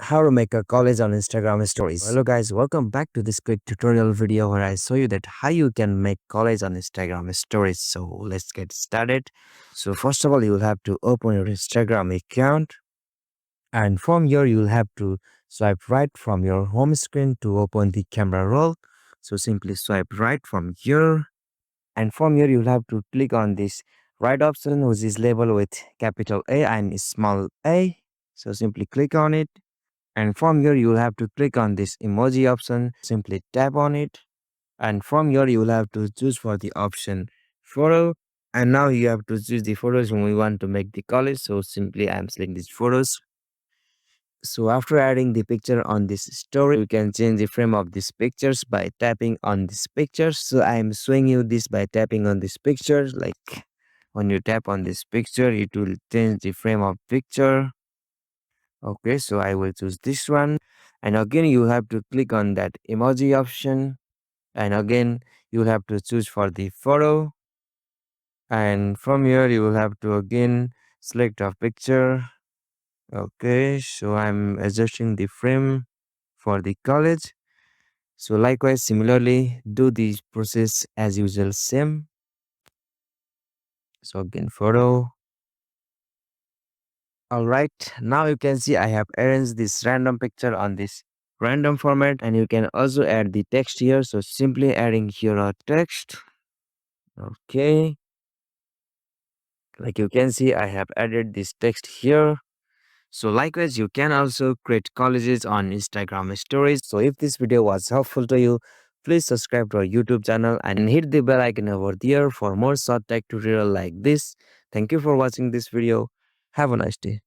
how to make a collage on Instagram stories. Hello guys, welcome back to this quick tutorial video where I show you that how you can make collage on Instagram stories. So let's get started. So first of all, you will have to open your Instagram account, and from here you will have to swipe right from your home screen to open the camera roll. So simply swipe right from here, and from here you'll have to click on this right option which is labeled with capital A and small a. So simply click on it. And from here, you will have to click on this emoji option. Simply tap on it. And from here, you will have to choose for the option photo. And now you have to choose the photos when we want to make the collage. So simply I'm selecting these photos. So after adding the picture on this story, you can change the frame of these pictures by tapping on these pictures. So I'm showing you this by tapping on this picture. Like when you tap on this picture, it will change the frame of picture. Okay, so I will choose this one. And again, you have to click on that emoji option. And again, you will have to choose for the photo. And from here, you will have to again select a picture. Okay, so I'm adjusting the frame for the college. So likewise, similarly, do the process as usual, same. So again, photo. All right, now you can see I have arranged this random picture on this random format, and you can also add the text here. So simply adding here a text. Okay, like you can see I have added this text here. So likewise, you can also create collages on Instagram stories. So if this video was helpful to you, please subscribe to our YouTube channel and hit the bell icon over there for more short tech tutorial like this. Thank you for watching this video. Have a nice day.